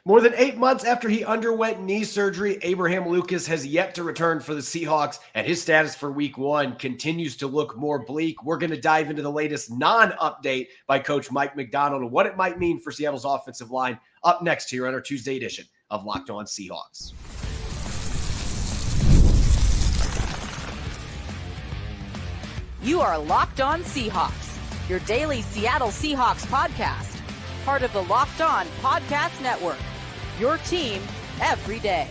More than 8 months after he underwent knee surgery, Abraham Lucas has yet to return for the Seahawks, and his status for Week 1 continues to look more bleak. We're going to dive into the latest non-update by Coach Mike Macdonald and what it might mean for Seattle's offensive line up next here on our Tuesday edition of Locked On Seahawks. You are Locked On Seahawks, your daily Seattle Seahawks podcast, part of the Locked On Podcast Network. Your team every day.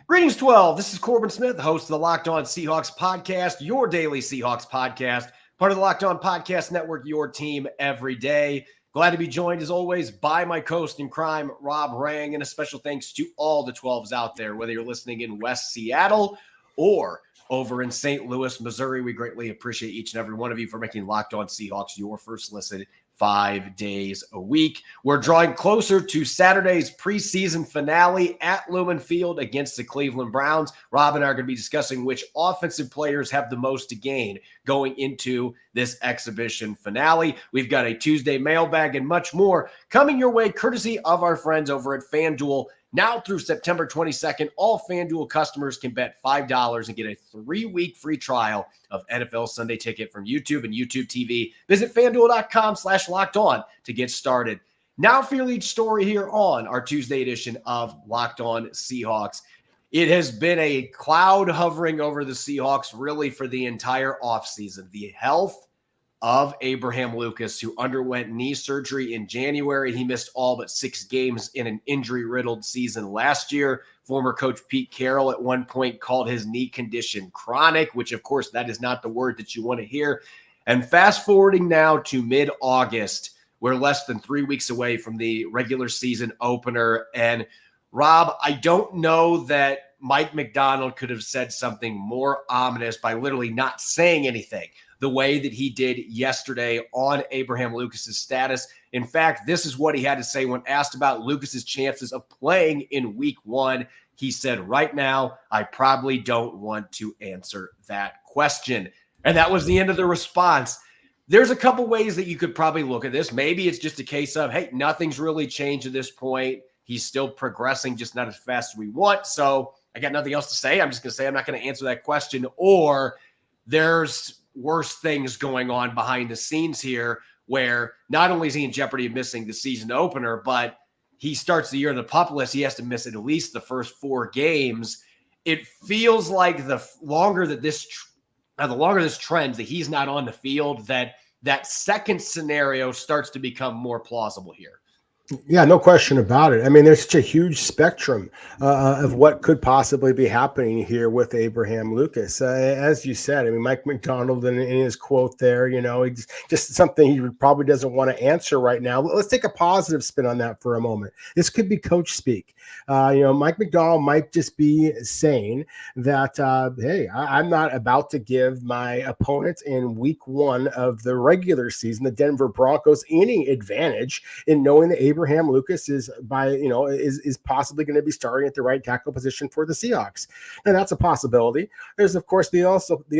Greetings, 12. This is Corbin Smith, the host of the Locked On Seahawks podcast, your daily Seahawks podcast, part of the Locked On Podcast Network, your team every day. Glad to be joined, as always, by my co-host in crime, Rob Rang, and a special thanks to all the 12s out there, whether you're listening in West Seattle or over in St. Louis, Missouri. We greatly appreciate each and every one of you for making Locked On Seahawks your first listen 5 days a week. We're drawing closer to Saturday's preseason finale at Lumen Field against the Cleveland Browns. Rob and I are going to be discussing which offensive players have the most to gain going into this exhibition finale. We've got a Tuesday mailbag and much more coming your way, courtesy of our friends over at FanDuel. Now through September 22nd, all FanDuel customers can bet $5 and get a 3-week free trial of NFL Sunday Ticket from YouTube and YouTube TV. Visit FanDuel.com/LockedOn to get started. Now for your lead story here on our Tuesday edition of Locked On Seahawks. It has been a cloud hovering over the Seahawks really for the entire offseason. The health of Abraham Lucas, who underwent knee surgery in January. He missed all but 6 games in an injury-riddled season last year. Former coach Pete Carroll at one point called his knee condition chronic, which, of course, that is not the word that you want to hear. And fast forwarding now to mid-August, we're less than 3 weeks away from the regular season opener. And, Rob, I don't know that Mike Macdonald could have said something more ominous by literally not saying anything the way that he did yesterday on Abraham Lucas's status. In fact, this is what he had to say when asked about Lucas's chances of playing in Week 1. He said, "Right now, I probably don't want to answer that question." And that was the end of the response. There's a couple ways that you could probably look at this. Maybe it's just a case of, hey, nothing's really changed at this point. He's still progressing, just not as fast as we want. So I got nothing else to say. I'm just going to say I'm not going to answer that question. Or there's worse things going on behind the scenes here, where not only is he in jeopardy of missing the season opener, but he starts the year of the pup list. He has to miss at least the first 4 games. It feels like the longer this trends, that he's not on the field, that second scenario starts to become more plausible here. Yeah, no question about it. I mean, there's such a huge spectrum of what could possibly be happening here with Abraham Lucas. As you said, I mean, Mike Macdonald in his quote there, it's just something he probably doesn't want to answer right now. Let's take a positive spin on that for a moment. This could be coach speak. Mike Macdonald might just be saying that, hey, I'm not about to give my opponents in Week 1 of the regular season, the Denver Broncos, any advantage in knowing that Abraham Lucas is possibly going to be starting at the right tackle position for the Seahawks. And that's a possibility. There's, of course, the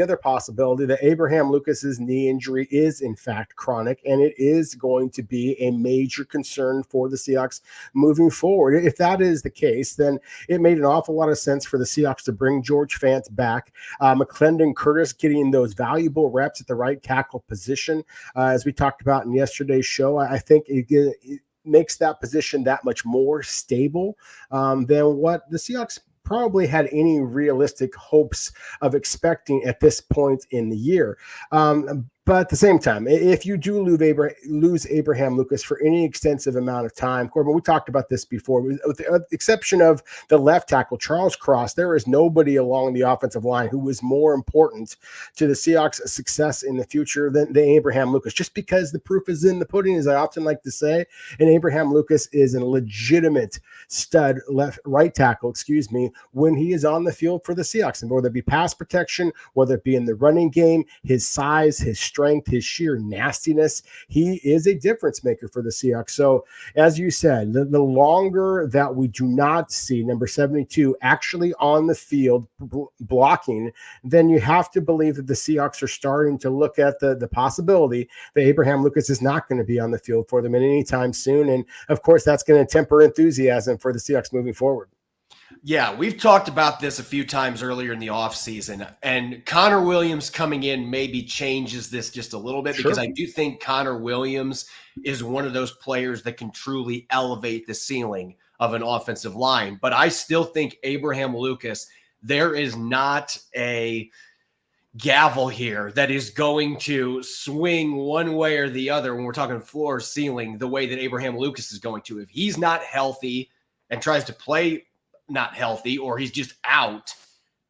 other possibility that Abraham Lucas's knee injury is, in fact, chronic, and it is going to be a major concern for the Seahawks moving forward. If that is the case, then it made an awful lot of sense for the Seahawks to bring George Fant back. McClendon Curtis getting those valuable reps at the right tackle position. As we talked about in yesterday's show, I think it makes that position that much more stable than what the Seahawks probably had any realistic hopes of expecting at this point in the year. But at the same time, if you do lose Abraham Lucas for any extensive amount of time, Corbin, we talked about this before, with the exception of the left tackle, Charles Cross, there is nobody along the offensive line who is more important to the Seahawks' success in the future than Abraham Lucas, just because the proof is in the pudding, as I often like to say, and Abraham Lucas is a legitimate stud right tackle, when he is on the field for the Seahawks, and whether it be pass protection, whether it be in the running game, his size, his strength, his sheer nastiness. He is a difference maker for the Seahawks. So, as you said, the longer that we do not see number 72 actually on the field blocking, then you have to believe that the Seahawks are starting to look at the possibility that Abraham Lucas is not going to be on the field for them at any time soon. And of course, that's going to temper enthusiasm for the Seahawks moving forward. Yeah, we've talked about this a few times earlier in the offseason, and Connor Williams coming in maybe changes this just a little bit because I do think Connor Williams is one of those players that can truly elevate the ceiling of an offensive line. But I still think Abraham Lucas, there is not a gavel here that is going to swing one way or the other when we're talking floor or ceiling the way that Abraham Lucas is going to. If he's not healthy and tries to play not healthy, or he's just out,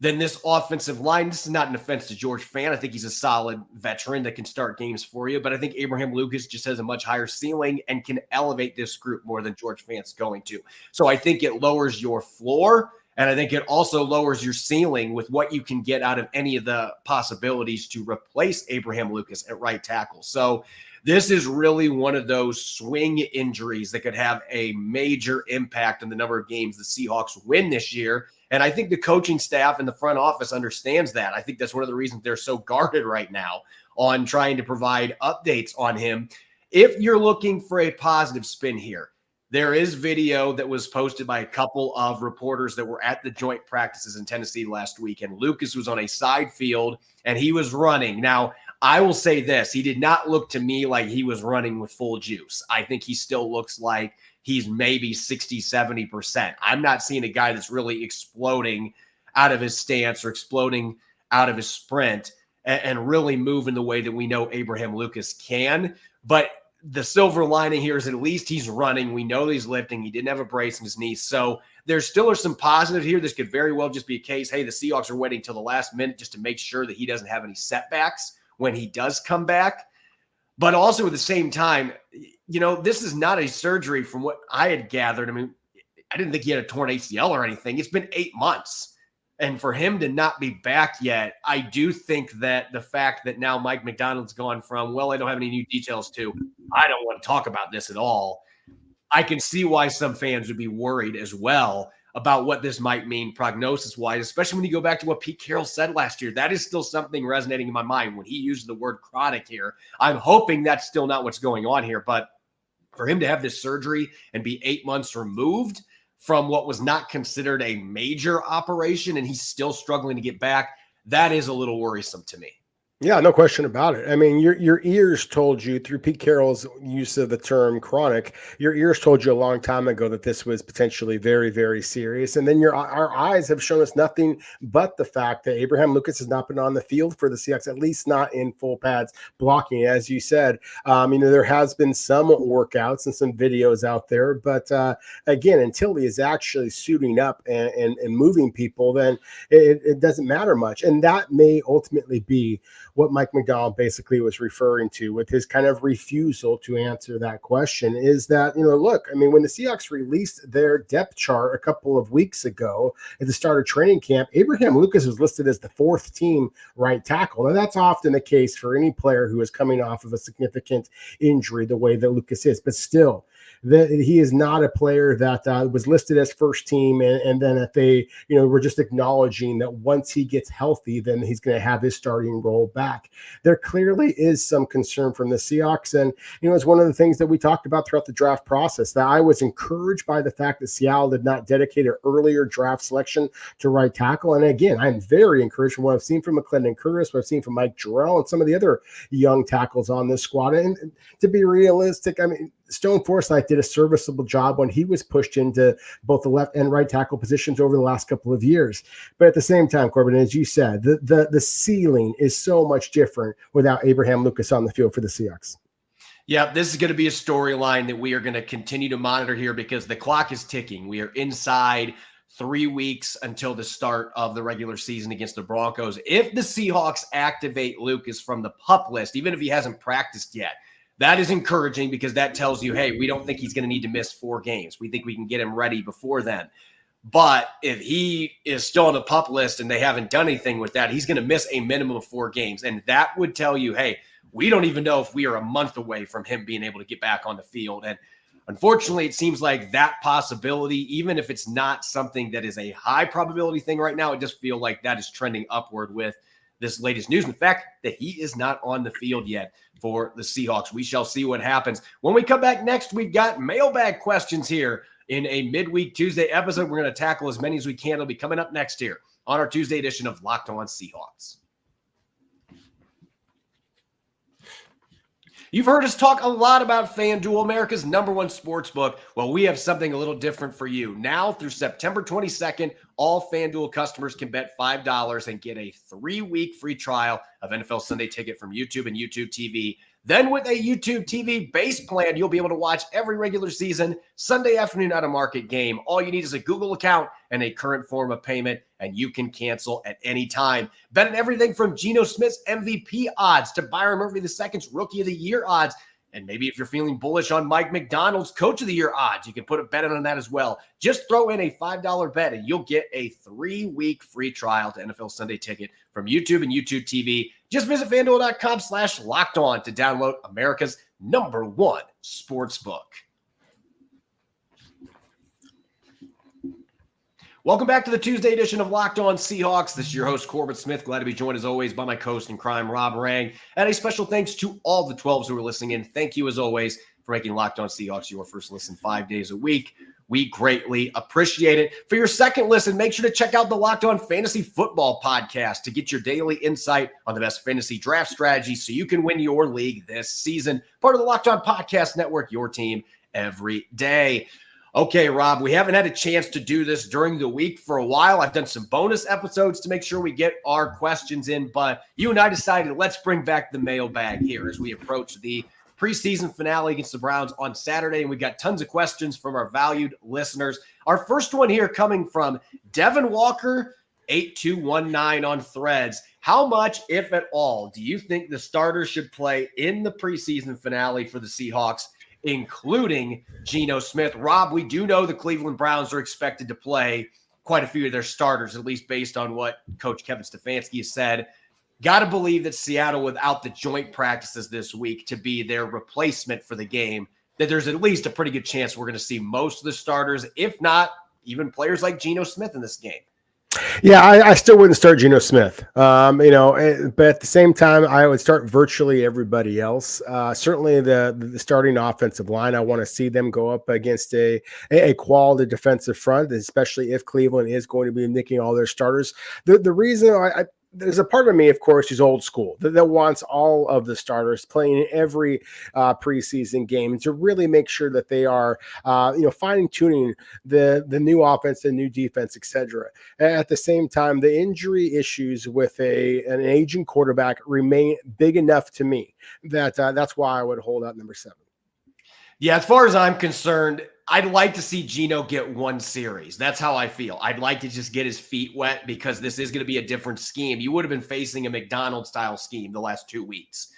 then this offensive line, this is not an offense to George Fant. I think he's a solid veteran that can start games for you, but I think Abraham Lucas just has a much higher ceiling and can elevate this group more than George Fant's going to. So I think it lowers your floor, and I think it also lowers your ceiling with what you can get out of any of the possibilities to replace Abraham Lucas at right tackle. So this is really one of those swing injuries that could have a major impact on the number of games the Seahawks win this year. And I think the coaching staff and the front office understands that. I think that's one of the reasons they're so guarded right now on trying to provide updates on him. If you're looking for a positive spin here, there is video that was posted by a couple of reporters that were at the joint practices in Tennessee last week, and Lucas was on a side field and he was running. Now, I will say this, he did not look to me like he was running with full juice. I think he still looks like he's maybe 60, 70%. I'm not seeing a guy that's really exploding out of his stance or exploding out of his sprint and really moving the way that we know Abraham Lucas can. But the silver lining here is at least he's running. We know he's lifting. He didn't have a brace in his knee. So there still are some positives here. This could very well just be a case, hey, the Seahawks are waiting till the last minute just to make sure that he doesn't have any setbacks when he does come back. But also at the same time, you know, this is not a surgery from what I had gathered. I mean, I didn't think he had a torn ACL or anything. It's been 8 months. And for him to not be back yet, I do think that the fact that now Mike Macdonald's gone from, well, I don't have any new details to, I don't want to talk about this at all. I can see why some fans would be worried as well about what this might mean prognosis-wise, especially when you go back to what Pete Carroll said last year. That is still something resonating in my mind when he used the word chronic here. I'm hoping that's still not what's going on here, but for him to have this surgery and be 8 months removed from what was not considered a major operation and he's still struggling to get back, that is a little worrisome to me. Yeah, no question about it. I mean, your ears told you through Pete Carroll's use of the term chronic, your ears told you a long time ago that this was potentially very, very serious. And then our eyes have shown us nothing but the fact that Abraham Lucas has not been on the field for the Seahawks, at least not in full pads blocking. As you said, there has been some workouts and some videos out there. But again, until he is actually suiting up and moving people, then it doesn't matter much. And that may ultimately be what Mike Macdonald basically was referring to with his kind of refusal to answer that question is that, look, I mean, when the Seahawks released their depth chart a couple of weeks ago at the start of training camp, Abraham Lucas was listed as the fourth team right tackle. And that's often the case for any player who is coming off of a significant injury the way that Lucas is. But still, he is not a player that was listed as first team, and then that they, were just acknowledging that once he gets healthy, then he's going to have his starting role back. There clearly is some concern from the Seahawks, and it's one of the things that we talked about throughout the draft process. That I was encouraged by the fact that Seattle did not dedicate an earlier draft selection to right tackle, and again, I'm very encouraged from what I've seen from McClendon Curtis, what I've seen from Mike Jarrell, and some of the other young tackles on this squad. And to be realistic, I mean, Stone Forsythe did a serviceable job when he was pushed into both the left and right tackle positions over the last couple of years. But at the same time, Corbin, as you said, the ceiling is so much different without Abraham Lucas on the field for the Seahawks. Yeah, this is going to be a storyline that we are going to continue to monitor here because the clock is ticking. We are inside 3 weeks until the start of the regular season against the Broncos. If the Seahawks activate Lucas from the PUP list, even if he hasn't practiced yet, that is encouraging because that tells you, hey, we don't think he's going to need to miss 4 games. We think we can get him ready before then. But if he is still on the PUP list and they haven't done anything with that, he's going to miss a minimum of 4 games. And that would tell you, hey, we don't even know if we are a month away from him being able to get back on the field. And unfortunately, it seems like that possibility, even if it's not something that is a high probability thing right now, it just feels like that is trending upward with this latest news. In fact, that he is not on the field yet for the Seahawks. We shall see what happens. When we come back next, we've got mailbag questions here in a midweek Tuesday episode. We're going to tackle as many as we can. It'll be coming up next here on our Tuesday edition of Locked On Seahawks. You've heard us talk a lot about FanDuel, America's #1 sportsbook. Well, we have something a little different for you. Now through September 22nd, all FanDuel customers can bet $5 and get a 3-week free trial of NFL Sunday Ticket from YouTube and YouTube TV. Then with a YouTube TV base plan, you'll be able to watch every regular season Sunday afternoon out-of-market game. All you need is a Google account and a current form of payment, and you can cancel at any time. Bet on everything from Gino Smith's MVP odds to Byron Murphy II's Rookie of the Year odds. And maybe if you're feeling bullish on Mike Macdonald's Coach of the Year odds, you can put a bet on that as well. Just throw in a $5 bet and you'll get a 3-week free trial to NFL Sunday Ticket from YouTube and YouTube TV. Just visit FanDuel.com/lockedon to download America's #1 sportsbook. Welcome back to the Tuesday edition of Locked On Seahawks. This is your host, Corbin Smith. Glad to be joined, as always, by my co-host in crime, Rob Rang. And a special thanks to all the 12s who are listening in. Thank you, as always, for making Locked On Seahawks your first listen 5 days a week. We greatly appreciate it. For your second listen, make sure to check out the Locked On Fantasy Football podcast to get your daily insight on the best fantasy draft strategies so you can win your league this season. Part of the Locked On Podcast Network, your team every day. Okay, Rob, we haven't had a chance to do this during the week for a while. I've done some bonus episodes to make sure we get our questions in, but you and I decided let's bring back the mailbag here as we approach the preseason finale against the Browns on Saturday, and we got tons of questions from our valued listeners. Our first one here coming from Devin Walker, 8219 on Threads. How much, if at all, do you think the starters should play in the preseason finale for the Seahawks, including Gino Smith? Rob, we do know the Cleveland Browns are expected to play quite a few of their starters, at least based on what Coach Kevin Stefanski has said. Got to believe that Seattle, without the joint practices this week to be their replacement for the game, that there's at least a pretty good chance we're going to see most of the starters, if not even players like Gino Smith in this game. Yeah, I still wouldn't start Gino Smith, but at the same time, I would start virtually everybody else. Certainly the starting offensive line, I want to see them go up against a quality defensive front, especially if Cleveland is going to be nicking all their starters. The reason there's a part of me, of course, who's old school that wants all of the starters playing in every preseason game to really make sure that they are, fine tuning the new offense, the new defense, etc. At the same time, the injury issues with an aging quarterback remain big enough to me that that's why I would hold out number 7. Yeah, as far as I'm concerned, I'd like to see Gino get one series. That's how I feel. I'd like to just get his feet wet because this is going to be a different scheme. You would have been facing a McDonald-style scheme the last 2 weeks.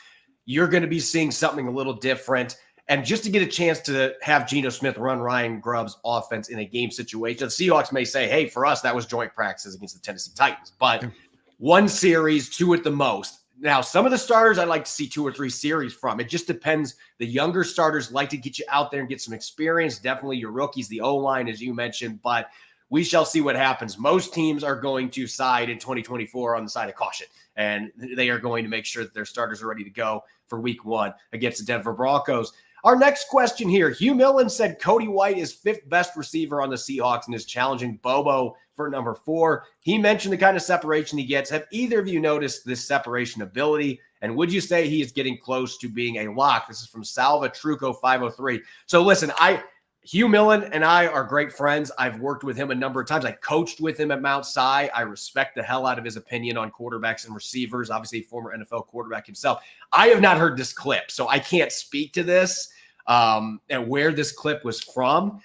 You're going to be seeing something a little different. And just to get a chance to have Gino Smith run Ryan Grubb's offense in a game situation, the Seahawks may say, hey, for us, that was joint practices against the Tennessee Titans. But one series, 2 at the most. Now, some of the starters I'd like to see 2 or 3 series from. It just depends. The younger starters like to get you out there and get some experience. Definitely your rookies, the O-line, as you mentioned. But we shall see what happens. Most teams are going to side in 2024 on the side of caution. And they are going to make sure that their starters are ready to go for week 1 against the Denver Broncos. Our next question here. Hugh Millen said Cody White is 5th best receiver on the Seahawks and is challenging Bobo for number 4. He mentioned the kind of separation he gets. Have either of you noticed this separation ability? And would you say he is getting close to being a lock? This is from Salva Truco 503. So listen, Hugh Millen and I are great friends. I've worked with him a number of times. I coached with him at Mount Si. I respect the hell out of his opinion on quarterbacks and receivers. Obviously, a former NFL quarterback himself. I have not heard this clip, so I can't speak to this and where this clip was from.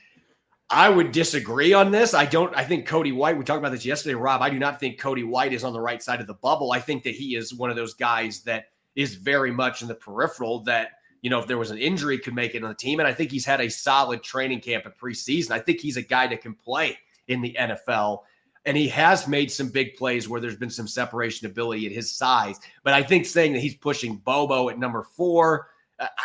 I would disagree on this. I think Cody White, we talked about this yesterday, Rob. I do not think Cody White is on the right side of the bubble. I think that he is one of those guys that is very much in the peripheral that, if there was an injury, could make it on the team. And I think he's had a solid training camp at preseason. I think he's a guy that can play in the NFL. And he has made some big plays where there's been some separation ability at his size. But I think saying that he's pushing Bobo at number 4,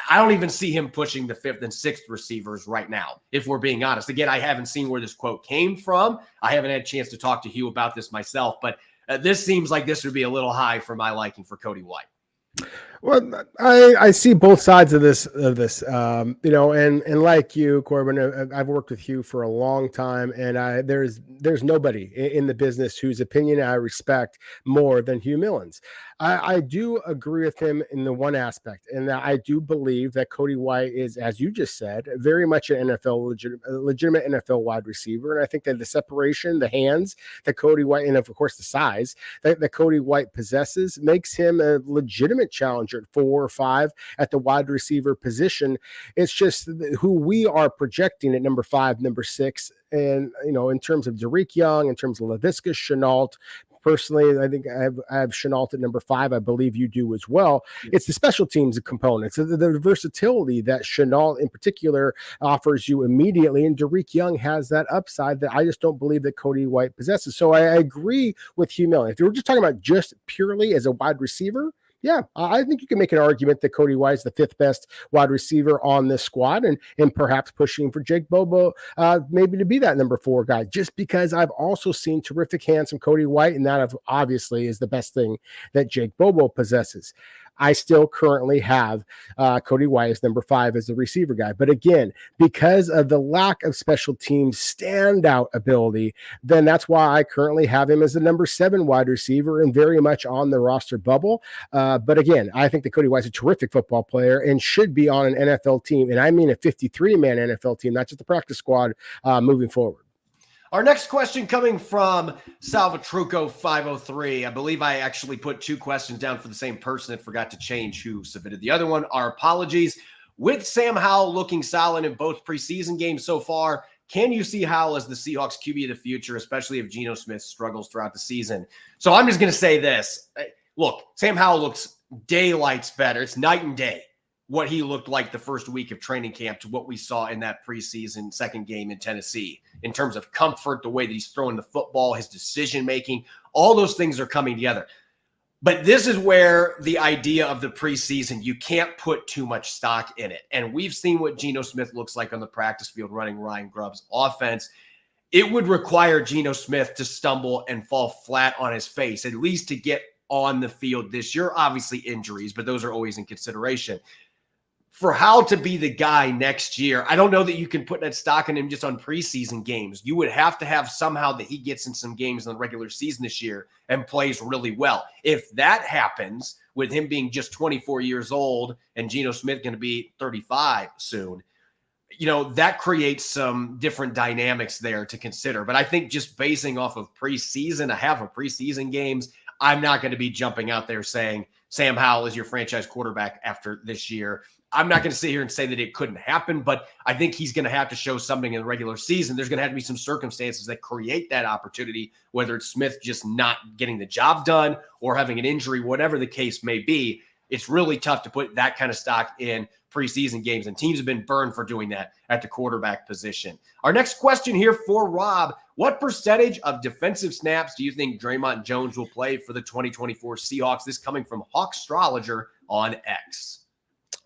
I don't even see him pushing the 5th and 6th receivers right now, if we're being honest. Again, I haven't seen where this quote came from. I haven't had a chance to talk to Hugh about this myself, but this seems like this would be a little high for my liking for Cody White. Well, I see both sides of this, and like you, Corbin, I've worked with Hugh for a long time, and there's nobody in the business whose opinion I respect more than Hugh Millen's. I do agree with him in the one aspect, and I do believe that Cody White is, as you just said, very much an legitimate NFL wide receiver, and I think that the separation, the hands that Cody White, and of course the size that Cody White possesses, makes him a legitimate challenger at 4 or 5 at the wide receiver position. It's just who we are projecting at number 5, number 6, and in terms of Derek Young, in terms of Laviska Shenault. Personally, I think I have Shenault at number 5. I believe you do as well. It's the special teams components, the versatility that Shenault in particular offers you immediately, and Derek Young has that upside that I just don't believe that Cody White possesses. So I agree with Hugh Millen. If you were just talking about just purely as a wide receiver, yeah, I think you can make an argument that Cody White is the 5th best wide receiver on this squad, and perhaps pushing for Jake Bobo maybe to be that number 4 guy, just because I've also seen terrific hands from Cody White, and that obviously is the best thing that Jake Bobo possesses. I still currently have Cody White as number 5 as the receiver guy. But again, because of the lack of special teams standout ability, then that's why I currently have him as the number 7 wide receiver and very much on the roster bubble. But again, I think that Cody White's a terrific football player and should be on an NFL team. And I mean a 53-man NFL team, not just the practice squad moving forward. Our next question coming from Salvatruco 503. I believe I actually put 2 questions down for the same person and forgot to change who submitted the other one. Our apologies. With Sam Howell looking solid in both preseason games so far, can you see Howell as the Seahawks QB of the future, especially if Gino Smith struggles throughout the season? So I'm just going to say this. Look, Sam Howell looks daylights better. It's night and day what he looked like the first week of training camp to what we saw in that preseason second game in Tennessee in terms of comfort, the way that he's throwing the football, his decision-making, all those things are coming together. But this is where the idea of the preseason, you can't put too much stock in it. And we've seen what Gino Smith looks like on the practice field running Ryan Grubb's offense. It would require Gino Smith to stumble and fall flat on his face, at least to get on the field this year. Obviously injuries, but those are always in consideration. For Howell to be the guy next year, I don't know that you can put that stock in him just on preseason games. You would have to have somehow that he gets in some games in the regular season this year and plays really well. If that happens with him being just 24 years old and Gino Smith going to be 35 soon, that creates some different dynamics there to consider. But I think just basing off of preseason, a half of preseason games, I'm not going to be jumping out there saying Sam Howell is your franchise quarterback after this year. I'm not going to sit here and say that it couldn't happen, but I think he's going to have to show something in the regular season. There's going to have to be some circumstances that create that opportunity, whether it's Smith just not getting the job done or having an injury, whatever the case may be. It's really tough to put that kind of stock in preseason games, and teams have been burned for doing that at the quarterback position. Our next question here for Rob: what percentage of defensive snaps do you think Draymond Jones will play for the 2024 Seahawks? This coming from Hawkstrologer on X.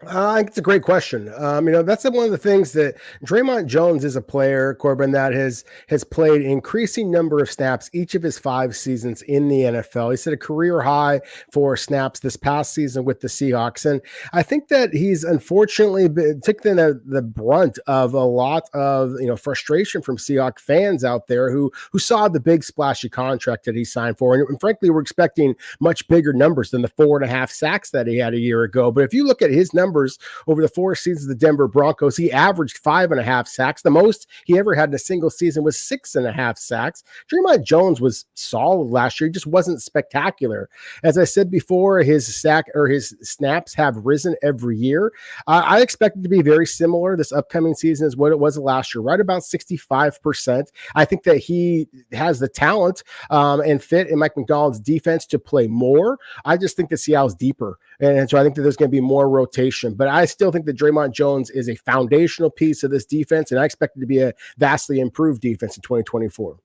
I think it's a great question. That's one of the things that Draymond Jones is a player, Corbin, that has played increasing number of snaps each of his 5 seasons in the NFL. He set a career high for snaps this past season with the Seahawks. And I think that he's unfortunately taken the brunt of a lot of, frustration from Seahawks fans out there who saw the big splashy contract that he signed for. And frankly, we're expecting much bigger numbers than the 4.5 sacks that he had a year ago. But if you look at his numbers over the 4 seasons of the Denver Broncos, he averaged 5.5 sacks. The most he ever had in a single season was 6.5 sacks. Draymond Jones was solid last year. He just wasn't spectacular. As I said before, his snaps have risen every year. I expect it to be very similar this upcoming season as what it was last year, right about 65%. I think that he has the talent and fit in Mike Macdonald's defense to play more. I just think that Seattle's deeper. And so I think that there's going to be more rotation. But I still think that Draymond Jones is a foundational piece of this defense, and I expect it to be a vastly improved defense in 2024.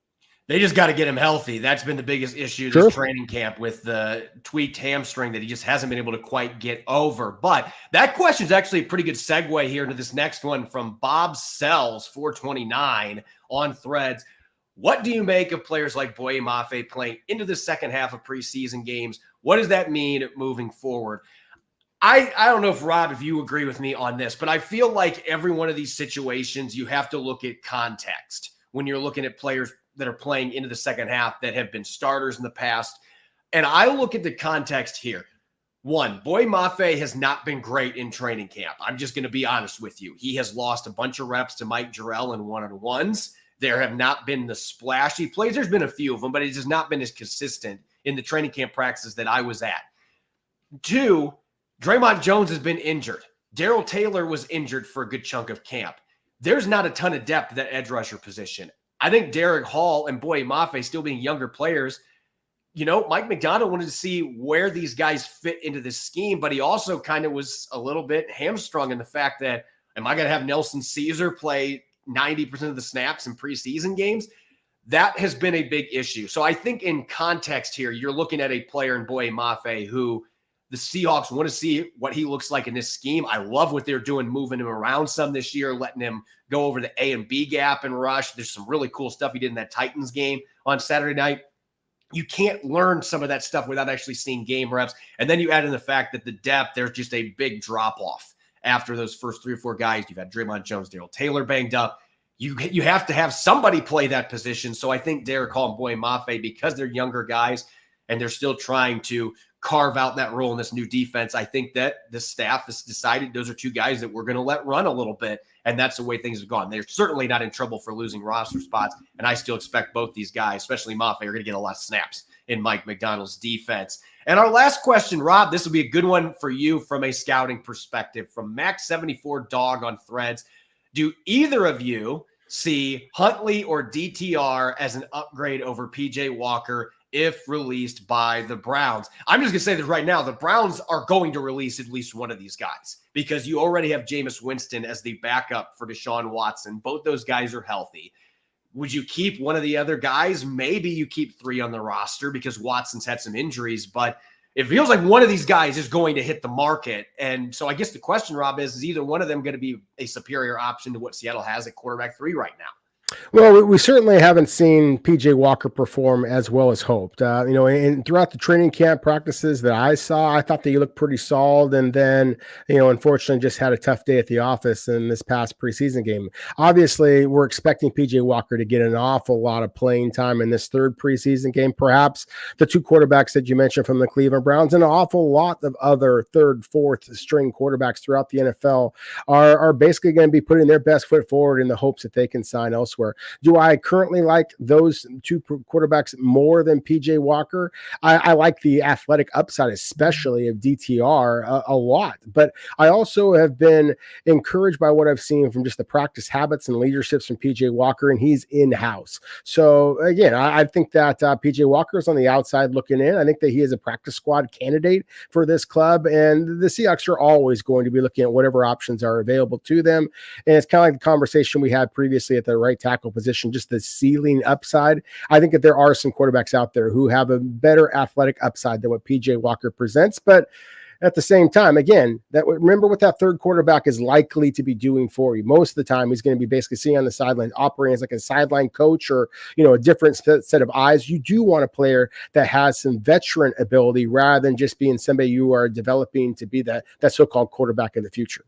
They just got to get him healthy. That's been the biggest issue this training camp with the tweaked hamstring that he just hasn't been able to quite get over. But that question is actually a pretty good segue here to this next one from Bob Sells, 429 on Threads. What do you make of players like Boye Mafe playing into the second half of preseason games? What does that mean moving forward? I don't know if, Rob, if you agree with me on this, but I feel like every one of these situations, you have to look at context when you're looking at players that are playing into the second half that have been starters in the past. And I look at the context here. One, Boye Mafe has not been great in training camp. I'm just going to be honest with you. He has lost a bunch of reps to Mike Jarrell in one-on-ones. There have not been the splashy plays. There's been a few of them, but it has not been as consistent in the training camp practices that I was at. Two, Draymond Jones has been injured. Darrell Taylor was injured for a good chunk of camp. There's not a ton of depth at that edge rusher position. I think Derek Hall and Boye Mafe, still being younger players, Mike Macdonald wanted to see where these guys fit into this scheme, but he also kind of was a little bit hamstrung in the fact that, am I going to have Nelson Caesar play 90% of the snaps in preseason games? That has been a big issue. So I think in context here, you're looking at a player in Boye Mafe who the Seahawks want to see what he looks like in this scheme. I love what they're doing, moving him around some this year, letting him go over the A and B gap and rush. There's some really cool stuff he did in that Titans game on Saturday night. You can't learn some of that stuff without actually seeing game reps. And then you add in the fact that the depth, there's just a big drop-off after those first 3 or 4 guys. You've had Draymond Jones, Darrell Taylor banged up. You have to have somebody play that position. So I think Derek Hall and Boye Mafe, because they're younger guys and they're still trying to carve out that role in this new defense, I think that the staff has decided those are 2 guys that we're going to let run a little bit, and that's the way things have gone. They're certainly not in trouble for losing roster spots, and I still expect both these guys, especially Mafe, are going to get a lot of snaps in Mike Macdonald's defense. And our last question, Rob, this will be a good one for you from a scouting perspective, from Max74 Dog on Threads. Do either of you see Huntley or DTR as an upgrade over PJ Walker if released by the Browns? I'm just going to say this right now. The Browns are going to release at least one of these guys because you already have Jameis Winston as the backup for Deshaun Watson. Both those guys are healthy. Would you keep one of the other guys? Maybe you keep 3 on the roster because Watson's had some injuries, but it feels like one of these guys is going to hit the market. And so I guess the question, Rob, is either one of them going to be a superior option to what Seattle has at quarterback 3 right now? Well, we certainly haven't seen PJ Walker perform as well as hoped. And throughout the training camp practices that I saw, I thought that he looked pretty solid. And then, unfortunately, just had a tough day at the office in this past preseason game. Obviously, we're expecting PJ Walker to get an awful lot of playing time in this 3rd preseason game. Perhaps the 2 quarterbacks that you mentioned from the Cleveland Browns and an awful lot of other 3rd, 4th string quarterbacks throughout the NFL are basically going to be putting their best foot forward in the hopes that they can sign elsewhere. Do I currently like those 2 quarterbacks more than PJ Walker? I like the athletic upside, especially of DTR, a lot. But I also have been encouraged by what I've seen from just the practice habits and leaderships from PJ Walker, and he's in-house. So, again, I think that PJ Walker is on the outside looking in. I think that he is a practice squad candidate for this club, and the Seahawks are always going to be looking at whatever options are available to them. And it's kind of like the conversation we had previously at the right tackle position, just the ceiling upside. I think that there are some quarterbacks out there who have a better athletic upside than what PJ Walker presents, but at the same time, again, remember what that 3rd quarterback is likely to be doing for you. Most of the time, he's going to be basically sitting on the sideline, operating as like a sideline coach or, a different set of eyes. You do want a player that has some veteran ability rather than just being somebody you are developing to be that so-called quarterback of the future.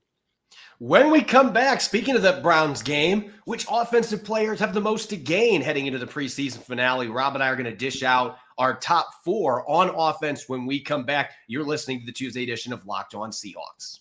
When we come back, speaking of the Browns game, which offensive players have the most to gain heading into the preseason finale? Rob and I are going to dish out our top 4 on offense when we come back. You're listening to the Tuesday edition of Locked On Seahawks.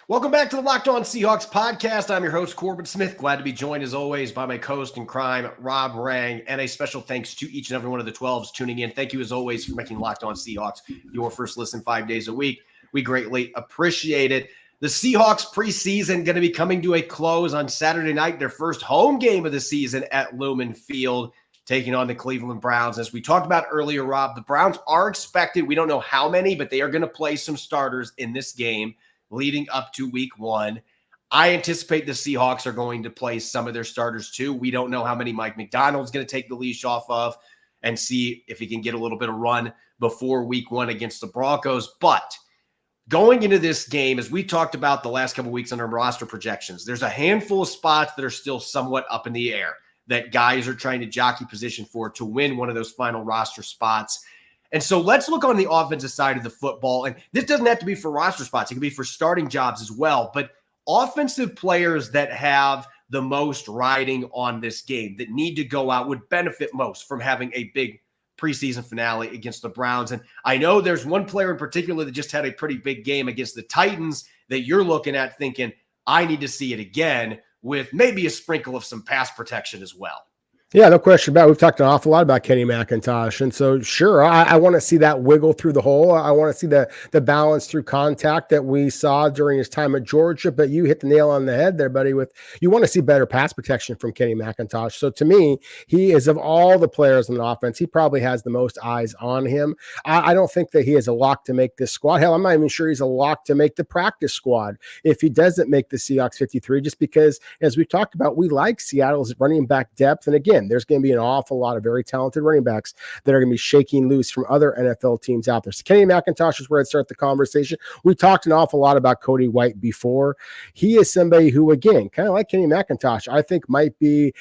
Welcome back to the Locked On Seahawks podcast. I'm your host, Corbin Smith. Glad to be joined, as always, by my co-host in crime, Rob Rang. And a special thanks to each and every one of the 12s tuning in. Thank you, as always, for making Locked On Seahawks your first listen 5 days a week. We greatly appreciate it. The Seahawks preseason going to be coming to a close on Saturday night, their first home game of the season at Lumen Field, taking on the Cleveland Browns. As we talked about earlier, Rob, the Browns are expected, we don't know how many, but they are going to play some starters in this game leading up to week 1. I anticipate the Seahawks are going to play some of their starters too. We don't know how many Mike Macdonald's going to take the leash off of and see if he can get a little bit of run before week 1 against the Broncos. But going into this game, as we talked about the last couple of weeks on our roster projections, there's a handful of spots that are still somewhat up in the air that guys are trying to jockey position for to win one of those final roster spots. And so let's look on the offensive side of the football. And this doesn't have to be for roster spots. It can be for starting jobs as well. But offensive players that have the most riding on this game, that need to go out, would benefit most from having a big preseason finale against the Browns. And I know there's one player in particular that just had a pretty big game against the Titans that you're looking at thinking, I need to see it again, with maybe a sprinkle of some pass protection as well. Yeah, no question about it. We've talked an awful lot about Kenny McIntosh. And so, sure, I want to see that wiggle through the hole. I want to see the balance through contact that we saw during his time at Georgia. But you hit the nail on the head there, buddy, with you want to see better pass protection from Kenny McIntosh. So to me, he is, of all the players in the offense, he probably has the most eyes on him. I don't think that he is a lock to make this squad. Hell, I'm not even sure he's a lock to make the practice squad if he doesn't make the Seahawks 53, just because, as we talked about, we like Seattle's running back depth. And again, there's going to be an awful lot of very talented running backs that are going to be shaking loose from other NFL teams out there. So Kenny McIntosh is where I'd start the conversation. We talked an awful lot about Cody White before. He is somebody who, again, kind of like Kenny McIntosh, I think might be,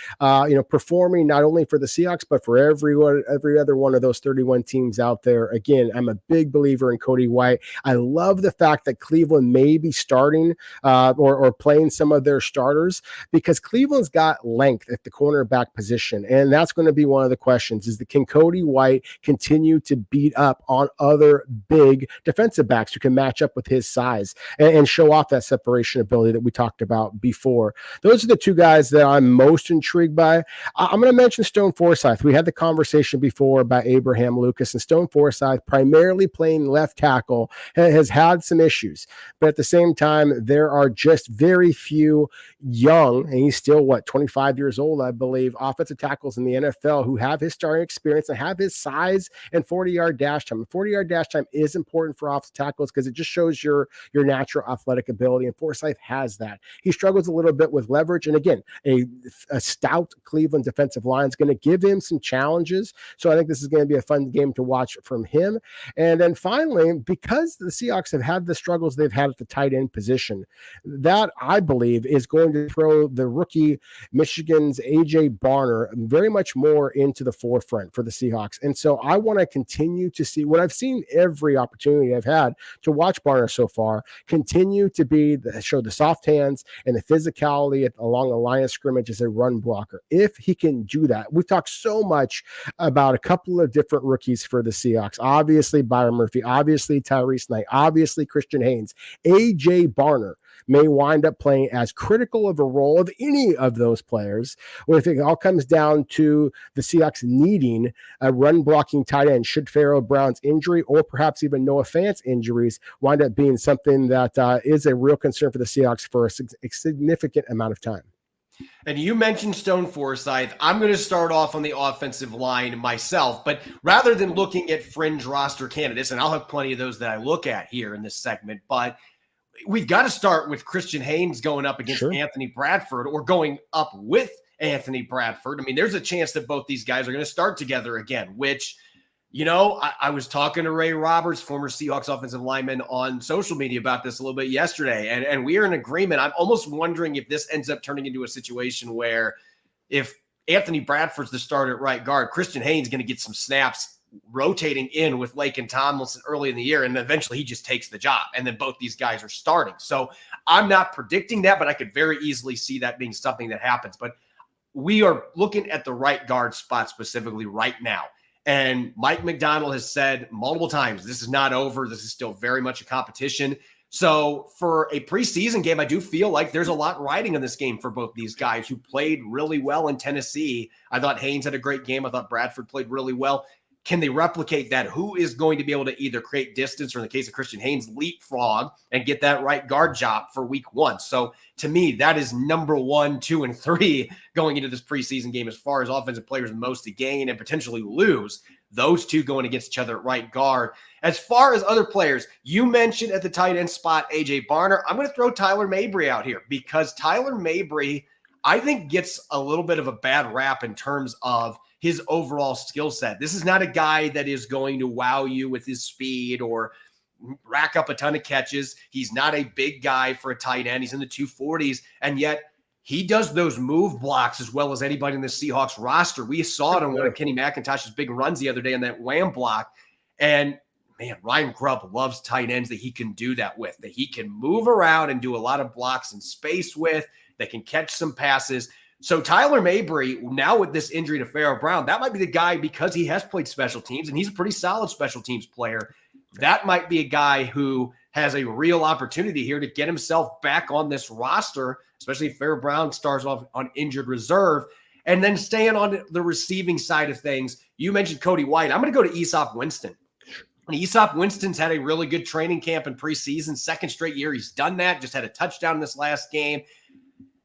performing not only for the Seahawks, but for every other one of those 31 teams out there. Again, I'm a big believer in Cody White. I love the fact that Cleveland may be starting or playing some of their starters, because Cleveland's got length at the cornerback position. And that's going to be one of the questions, is can Cody White continue to beat up on other big defensive backs who can match up with his size and show off that separation ability that we talked about before? Those are the two guys that I'm most intrigued by. I'm going to mention Stone Forsythe. We had the conversation before about Abraham Lucas, and Stone Forsythe, primarily playing left tackle, has had some issues. But at the same time, there are just very few young, and he's still, 25 years old, I believe, offensive tackles in the NFL who have his starting experience and have his size and 40-yard dash time. 40-yard dash time is important for offensive tackles because it just shows your natural athletic ability, and Forsythe has that. He struggles a little bit with leverage, and again, a stout Cleveland defensive line is going to give him some challenges, so I think this is going to be a fun game to watch from him. And then finally, because the Seahawks have had the struggles they've had at the tight end position, that I believe is going to throw the rookie Michigan's A.J. Barner very much more into the forefront for the Seahawks. And so I want to continue to see what I've seen every opportunity I've had to watch Barner so far, continue to show the soft hands and the physicality along the line of scrimmage as a run blocker. If he can do that, we've talked so much about a couple of different rookies for the Seahawks. Obviously, Byron Murphy, obviously, Tyrese Knight, obviously, Christian Haynes. A.J. Barner may wind up playing as critical of a role of any of those players. Well, if it all comes down to the Seahawks needing a run blocking tight end, should Pharaoh Brown's injury or perhaps even Noah Fant's injuries wind up being something that is a real concern for the Seahawks for a significant amount of time. And you mentioned Stone Forsythe. I'm going to start off on the offensive line myself, but rather than looking at fringe roster candidates, and I'll have plenty of those that I look at here in this segment, but we've got to start with Christian Haynes going up against Anthony Bradford, or going up with Anthony Bradford. I mean, there's a chance that both these guys are going to start together again, which, I was talking to Ray Roberts, former Seahawks offensive lineman, on social media about this a little bit yesterday, and we are in agreement. I'm almost wondering if this ends up turning into a situation where if Anthony Bradford's the starter at right guard, Christian Haynes is going to get some snaps rotating in with Lake and Tomlinson early in the year, and eventually he just takes the job, and then both these guys are starting. So I'm not predicting that, but I could very easily see that being something that happens. But we are looking at the right guard spot specifically right now. And Mike Macdonald has said multiple times, this is not over. This is still very much a competition. So for a preseason game, I do feel like there's a lot riding on this game for both these guys who played really well in Tennessee. I thought Haynes had a great game. I thought Bradford played really well. Can they replicate that? Who is going to be able to either create distance, or in the case of Christian Haynes, leapfrog and get that right guard job for week 1? So to me, that is number 1, 2, and 3 going into this preseason game as far as offensive players most to gain and potentially lose. those two going against each other at right guard. As far as other players, you mentioned at the tight end spot, AJ Barner. I'm going to throw Tyler Mabry out here because Tyler Mabry, I think, gets a little bit of a bad rap in terms of his overall skill set. This is not a guy that is going to wow you with his speed or rack up a ton of catches. He's not a big guy for a tight end. He's in the 240s, and yet he does those move blocks as well as anybody in the Seahawks roster. We saw it on one of Kenny McIntosh's big runs the other day on that wham block. And man, Ryan Grubb loves tight ends that he can do that with, that he can move around and do a lot of blocks in space with, that can catch some passes. So Tyler Mabry, now with this injury to Pharaoh Brown, that might be the guy, because he has played special teams and he's a pretty solid special teams player. That might be a guy who has a real opportunity here to get himself back on this roster, especially if Pharaoh Brown starts off on injured reserve. And then staying on the receiving side of things, you mentioned Cody White. I'm going to go to Aesop Winston. And Aesop Winston's had a really good training camp in preseason, second straight year he's done that, just had a touchdown this last game.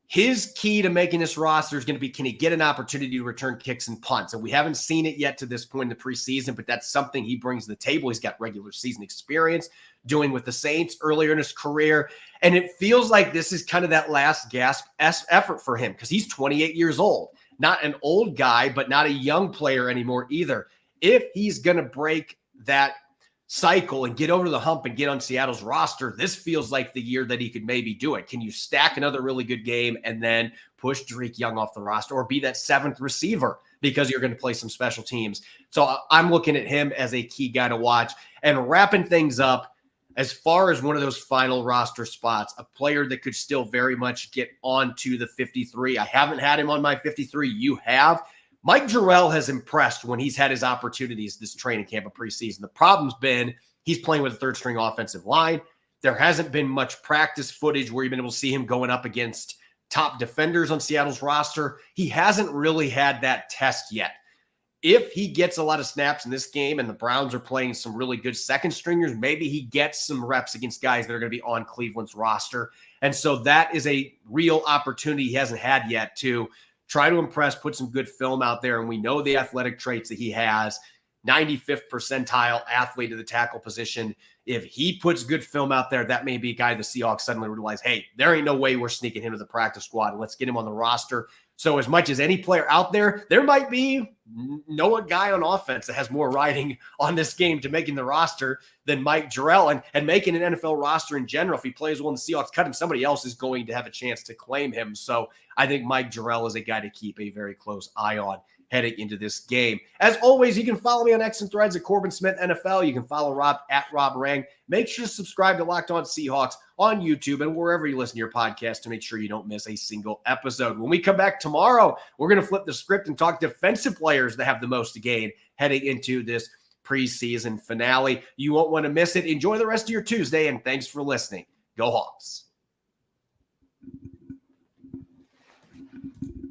His key to making this roster is going to be, can he get an opportunity to return kicks and punts? And we haven't seen it yet to this point in the preseason, but that's something he brings to the table. He's got regular season experience doing with the Saints earlier in his career. And it feels like this is kind of that last gasp effort for him because he's 28 years old. Not an old guy, but not a young player anymore either. If he's going to break that cycle and get over the hump and get on Seattle's roster, this feels like the year that he could maybe do it. Can you stack another really good game and then push Drake Young off the roster or be that seventh receiver because you're going to play some special teams? So I'm looking at him as a key guy to watch. And wrapping things up, as far as one of those final roster spots, a player that could still very much get onto the 53. I haven't had him on my 53. You have. Mike Jarrell has impressed when he's had his opportunities this training camp of preseason. The problem's been he's playing with a third-string offensive line. There hasn't been much practice footage where you've been able to see him going up against top defenders on Seattle's roster. He hasn't really had that test yet. If he gets a lot of snaps in this game and the Browns are playing some really good second stringers, maybe he gets some reps against guys that are going to be on Cleveland's roster. And so that is a real opportunity he hasn't had yet to try to impress, put some good film out there. And we know the athletic traits that he has, 95th percentile athlete at the tackle position. If he puts good film out there, that may be a guy the Seahawks suddenly realize, hey, there ain't no way we're sneaking him to the practice squad. Let's get him on the roster. So as much as any player out there, there might be no guy on offense that has more riding on this game to making the roster than Mike Jarrell. And making an NFL roster in general, if he plays well and the Seahawks cut him, somebody else is going to have a chance to claim him. So I think Mike Jarrell is a guy to keep a very close eye on heading into this game. As always, you can follow me on X and Threads at Corbin Smith NFL. You can follow Rob at Rob Rang. Make sure to subscribe to Locked On Seahawks on YouTube and wherever you listen to your podcast to make sure you don't miss a single episode. When we come back tomorrow, we're going to flip the script and talk defensive players that have the most to gain heading into this preseason finale. You won't want to miss it. Enjoy the rest of your Tuesday, and thanks for listening. Go Hawks.